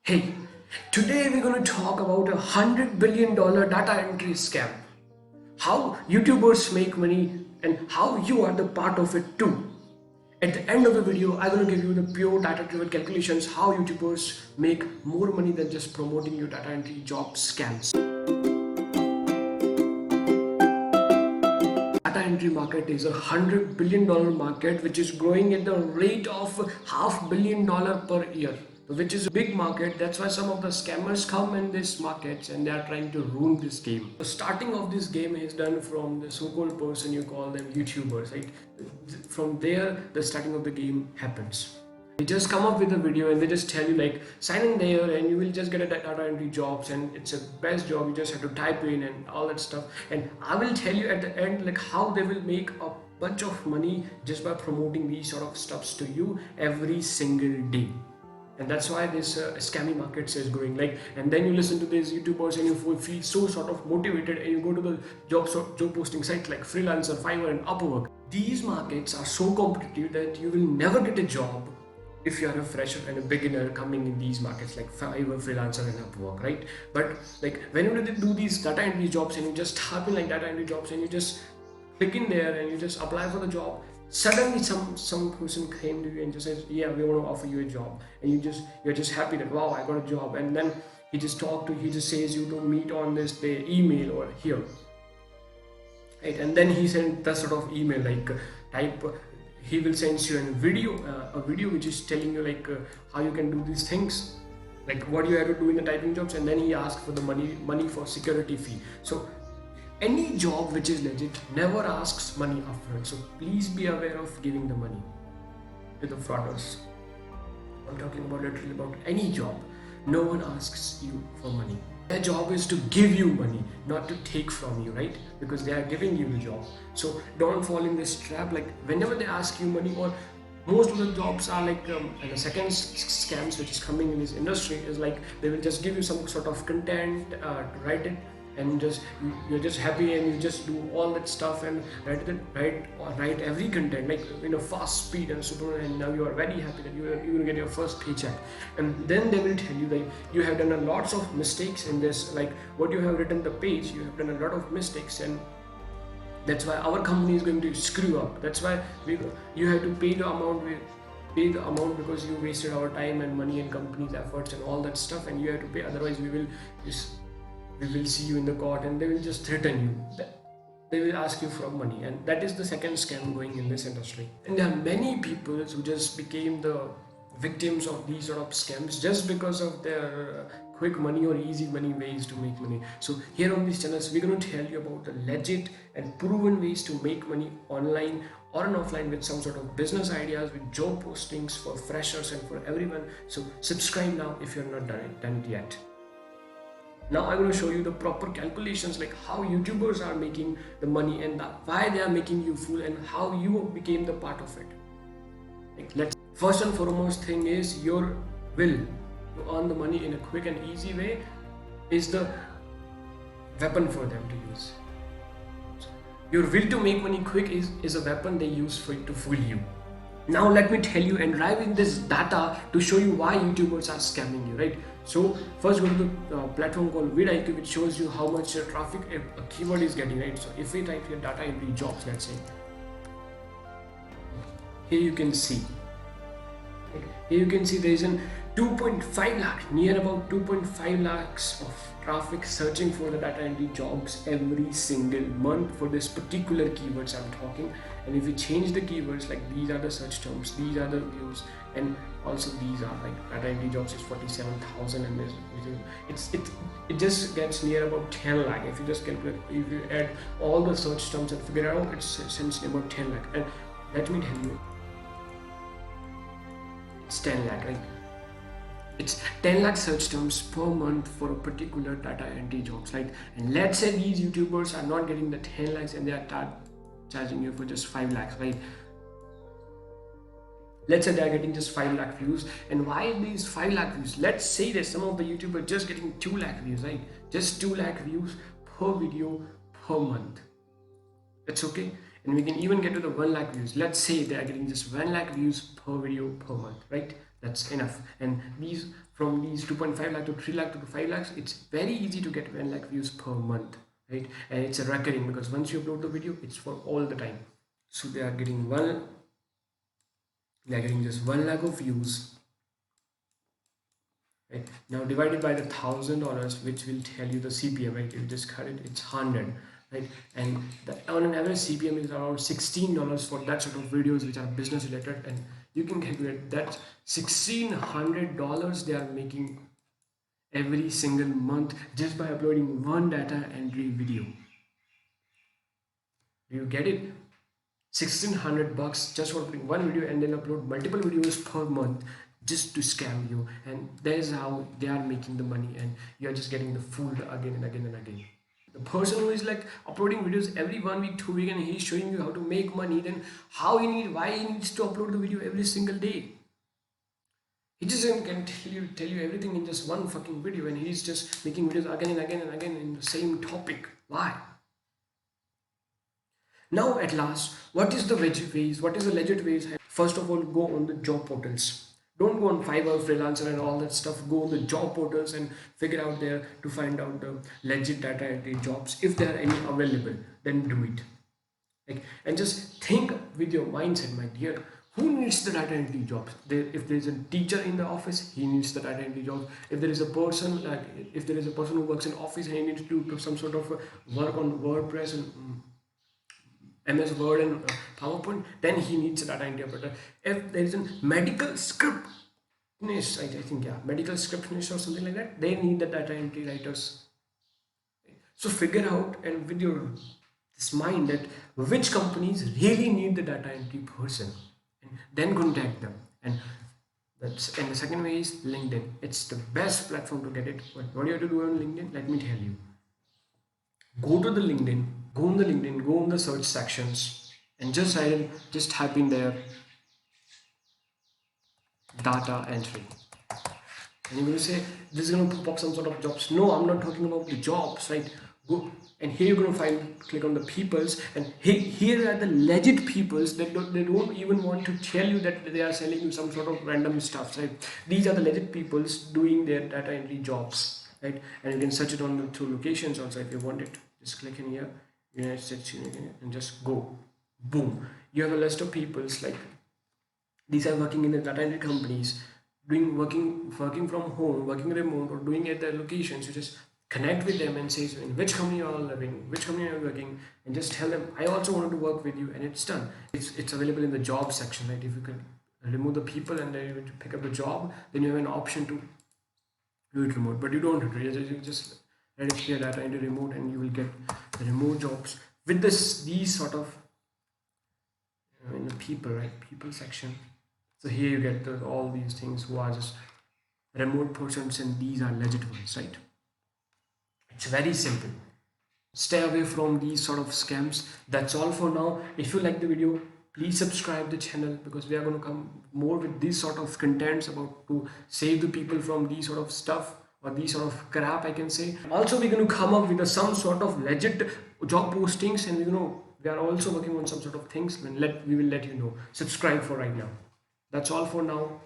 Hey, today we're going to talk about $100 billion data entry scam. How YouTubers make money and how you are the part of it too. At the end of the video, I'm going to give you the pure data driven calculations how YouTubers make more money than just promoting your data entry job scams. Data entry market is $100 billion market which is growing at the rate of $500 million per year, which is a big market. That's why some of the scammers come in this market and they are trying to ruin this game. The starting of this game is done from the so-called person, you call them YouTubers, right? From there the starting of the game happens. They just come up with a video and they just tell you like sign in there and you will just get a data entry jobs and it's a best job. You just have to type in and all that stuff, and I will tell you at the end like how they will make a bunch of money just by promoting these sort of stuffs to you every single day. And that's why this scammy market is growing. Like, and then you listen to these YouTubers and you feel so sort of motivated and you go to the job posting sites like Freelancer, Fiverr and Upwork. These markets are so competitive that you will never get a job if you are a fresher and a beginner coming in these markets like Fiverr, Freelancer and Upwork, right? But like whenever they do these data entry jobs and you just type in like data entry jobs and you just click in there and you just apply for the job, suddenly some person came to you and just says, yeah, we want to offer you a job, and you're just happy that wow, I got a job. And then he just says you to meet on this day email or here, right? And then he sent the sort of email like type, he will send you a video which is telling you like how you can do these things, like what you have to do in the typing jobs. And then he asks for the money for security fee. So any job which is legit never asks money upfront, so please be aware of giving the money to the fraudsters. I'm talking about literally about any job. No one asks you for money. Their job is to give you money, not to take from you, right? Because they are giving you the job. So don't fall in this trap. Like whenever they ask you money, or most of the jobs are like, and the second scams which is coming in this industry is like they will just give you some sort of content, write it, and you're just happy and you just do all that stuff and write every content like in a fast speed and super, and now you are very happy that you're going to get your first paycheck. And then they will tell you that you have done a lots of mistakes in this, like what you have written the page, you have done a lot of mistakes, and that's why our company is going to screw up. That's why you have to pay the amount because you wasted our time and money and company's efforts and all that stuff, and you have to pay, otherwise we will see you in the court. And they will just threaten you, they will ask you for money. And that is the second scam going in this industry. And there are many people who just became the victims of these sort of scams just because of their quick money or easy money ways to make money. So here on these channels we're going to tell you about the legit and proven ways to make money online or offline with some sort of business ideas, with job postings for freshers and for everyone. So subscribe now if you're not done it yet. Now I'm going to show you the proper calculations, like how YouTubers are making the money and why they are making you fool and how you became the part of it. Like, first and foremost thing is your will to earn the money in a quick and easy way is the weapon for them to use. Your will to make money quick is a weapon they use to fool you. Now let me tell you and drive in this data to show you why YouTubers are scamming you, right? So first go to the platform called writting, which shows you how much traffic a keyword is getting, right? So if we type here data entry jobs, let's say, here you can see there is an 2.5 lakh, near about 2.5 lakhs of traffic searching for the data entry jobs every single month for this particular keywords I'm talking. And if we change the keywords, like these are the search terms, these are the views, and also these are like data entry jobs is 47,000, and it just gets near about 10 lakh. If you just calculate, if you add all the search terms and figure out, it's essentially about 10 lakh. And let me tell you, it's 10 lakh, right? It's 10 lakh search terms per month for a particular data entry jobs, right? And let's say these YouTubers are not getting the 10 lakhs and they are charging you for just 5 lakhs, right? Let's say they are getting just 5 lakh views. And why these 5 lakh views? Let's say that some of the YouTubers just getting 2 lakh views, right? Just 2 lakh views per video per month. That's okay. And we can even get to the 1 lakh views. Let's say they are getting just 1 lakh views per video per month, right? That's enough. And these, from these 2.5 lakh to 3 lakh to 5 lakhs, it's very easy to get 1 lakh views per month, right? And it's a recurring, because once you upload the video, it's for all the time. So they are getting just 1 lakh of views, right? Now divided by the $1,000, which will tell you the CPM, right? You just cut it, it's 100, right? And on an average CPM is around $16 for that sort of videos which are business related, and you can calculate that $1,600 they are making every single month just by uploading one data entry video. Do you get it? $1,600 just for uploading one video, and then upload multiple videos per month just to scam you. And that is how they are making the money, and you are just getting the fooled again and again and again. The person who is like uploading videos every 1 week, 2 weeks, and he's showing you how to make money, then why he needs to upload the video every single day? He just can tell you everything in just one fucking video, and he's just making videos again and again and again in the same topic. Why? Now at last, what is the legit ways? What is the legit ways? First of all, go on the job portals. Don't go on Fiverr, Freelancer and all that stuff. Go on the job portals and figure out there to find out the legit data entry jobs. If there are any available, then do it. Like, and just think with your mindset, my dear. Who needs the data entry jobs? If there is a teacher in the office, he needs the data entry job. If there is a person who works in office and he needs to do some sort of work on WordPress and MS Word and PowerPoint, then he needs a data entry operator. If there is a medical script niche, I think, yeah, medical script niche or something like that, they need the data entry writers. So figure out, and with your this mind, that which companies really need the data entry person, and then contact them. And the second way is LinkedIn. It's the best platform to get it. But what do you have to do on LinkedIn? Let me tell you. Go on the LinkedIn, go on the search sections, and just type in there data entry. And you're going to say, this is going to pop up some sort of jobs. No, I'm not talking about the jobs, right? Go, and here you're going to click on the peoples, and here are the legit peoples that they don't even want to tell you that they are selling you some sort of random stuff, right? These are the legit peoples doing their data entry jobs, right? And you can search it on through locations also if you want it. Just click in here, United States, and just go. Boom. You have a list of peoples, like these are working in the data entry companies, working from home, working remote, or doing at their locations. You just connect with them and say, in which company you are living, which company you are working, and just tell them, I also want to work with you, and it's done. It's available in the job section, right? If you can remove the people and then you pick up the job, then you have an option to do it remote. But you don't have to. You just let it here data into remote, and you will get the remote jobs with these sort of in the people, right? People section. So here you get all these things who are just remote persons, and these are legit ones, right? It's very simple. Stay away from these sort of scams. That's all for now. If you like the video, please subscribe the channel, because we are going to come more with these sort of contents about to save the people from these sort of stuff, or these sort of crap, I can say. Also, we're going to come up with some sort of legit job postings, and we are also working on some sort of things, and we will let you know. Subscribe for right now. That's all for now.